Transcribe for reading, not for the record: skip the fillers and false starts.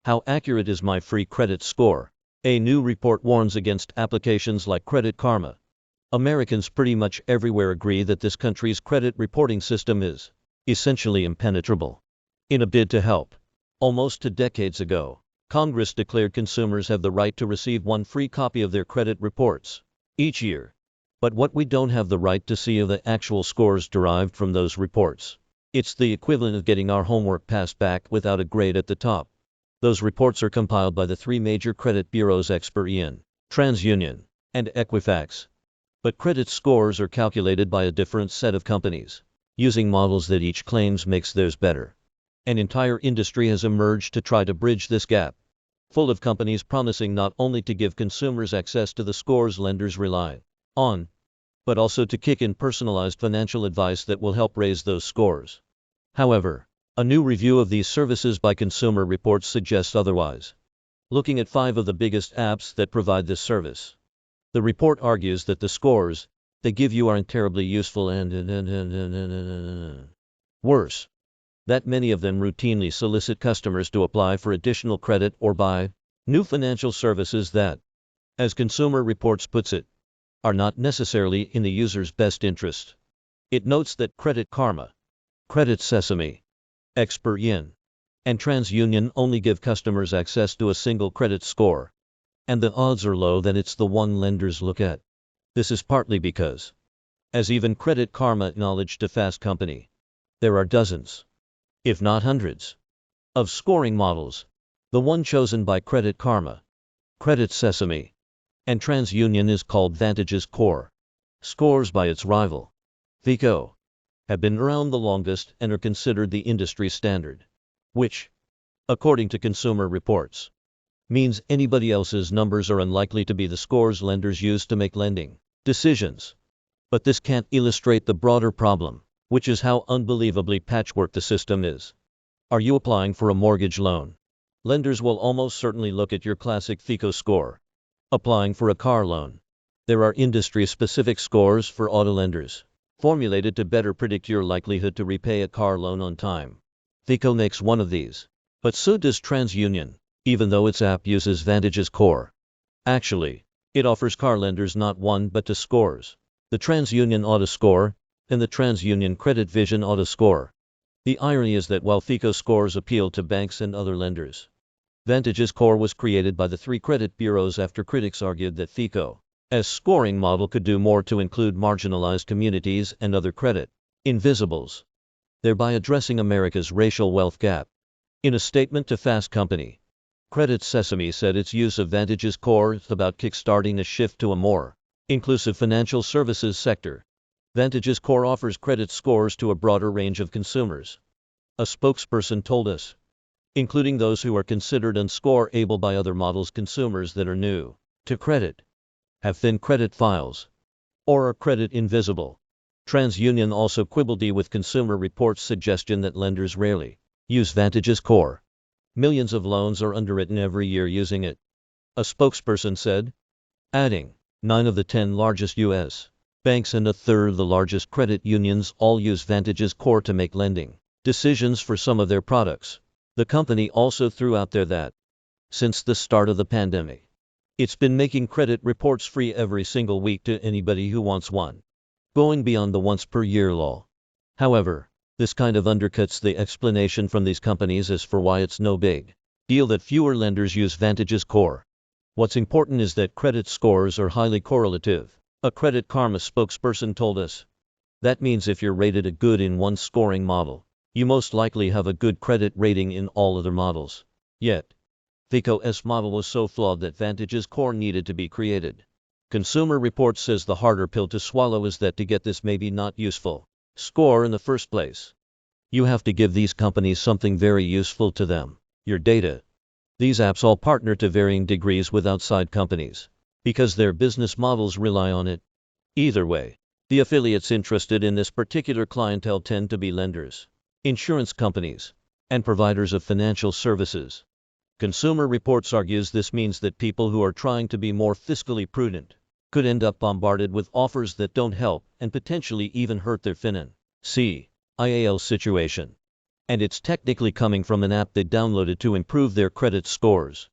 How accurate is my free credit score? A new report warns against applications like Credit Karma. Americans pretty much everywhere agree that this country's credit reporting system is essentially impenetrable. In a bid to help, almost 2 decades ago, Congress declared consumers have the right to receive one free copy of their credit reports each year. But what we don't have the right to see are the actual scores derived from those reports. It's the equivalent of getting our homework passed back without a grade at the top. Those reports are compiled by the 3 major credit bureaus Experian, TransUnion, and Equifax. But credit scores are calculated by a different set of companies, using models that each claims makes theirs better. An entire industry has emerged to try to bridge this gap, full of companies promising not only to give consumers access to the scores lenders rely on, but also to kick in personalized financial advice that will help raise those scores. However, a new review of these services by Consumer Reports suggests otherwise. Looking at 5 of the biggest apps that provide this service, the report argues that the scores they give you aren't terribly useful and worse, that many of them routinely solicit customers to apply for additional credit or buy new financial services that, as Consumer Reports puts it, are not necessarily in the user's best interest. It notes that Credit Karma, Credit Sesame, Experian, and TransUnion only give customers access to a single credit score, and the odds are low that it's the one lenders look at. This is partly because, as even Credit Karma acknowledged to Fast Company, there are dozens, if not hundreds, of scoring models. The one chosen by Credit Karma, Credit Sesame, and TransUnion is called VantageScore. Scores by its rival, FICO, have been around the longest and are considered the industry standard, which, according to Consumer Reports, means anybody else's numbers are unlikely to be the scores lenders use to make lending decisions. But this can't illustrate the broader problem, which is how unbelievably patchwork the system is. Are you applying for a mortgage loan? Lenders will almost certainly look at your classic FICO score. Applying for a car loan, there are industry-specific scores for auto lenders, formulated to better predict your likelihood to repay a car loan on time. FICO makes one of these, but so does TransUnion, even though its app uses VantageScore. Actually, it offers car lenders not one but 2 scores, the TransUnion Auto Score and the TransUnion CreditVision Auto Score. The irony is that while FICO scores appeal to banks and other lenders, VantageScore was created by the 3 credit bureaus after critics argued that FICO, as scoring model, could do more to include marginalized communities and other credit invisibles, thereby addressing America's racial wealth gap. In a statement to Fast Company, Credit Sesame said its use of VantageScore is about kickstarting a shift to a more inclusive financial services sector. VantageScore offers credit scores to a broader range of consumers, a spokesperson told us, including those who are considered unscoreable by other models, consumers that are new to credit, have thin credit files, or are credit invisible. TransUnion also quibbled with Consumer Reports' suggestion that lenders rarely use VantageScore. Millions of loans are underwritten every year using it, a spokesperson said, adding, 9 of the 10 largest U.S. banks and a third of the largest credit unions all use VantageScore to make lending decisions for some of their products. The company also threw out there that, since the start of the pandemic, it's been making credit reports free every single week to anybody who wants one, going beyond the once-per-year law. However, this kind of undercuts the explanation from these companies as for why it's no big deal that fewer lenders use VantageScore. What's important is that credit scores are highly correlative, a Credit Karma spokesperson told us. That means if you're rated a good in one scoring model, you most likely have a good credit rating in all other models. Yet, FICO's model was so flawed that VantageScore needed to be created. Consumer Reports says the harder pill to swallow is that to get this maybe not useful score in the first place, you have to give these companies something very useful to them, your data. These apps all partner to varying degrees with outside companies, because their business models rely on it. Either way, the affiliates interested in this particular clientele tend to be lenders, insurance companies, and providers of financial services. Consumer Reports argues this means that people who are trying to be more fiscally prudent could end up bombarded with offers that don't help and potentially even hurt their financial situation. And it's technically coming from an app they downloaded to improve their credit scores.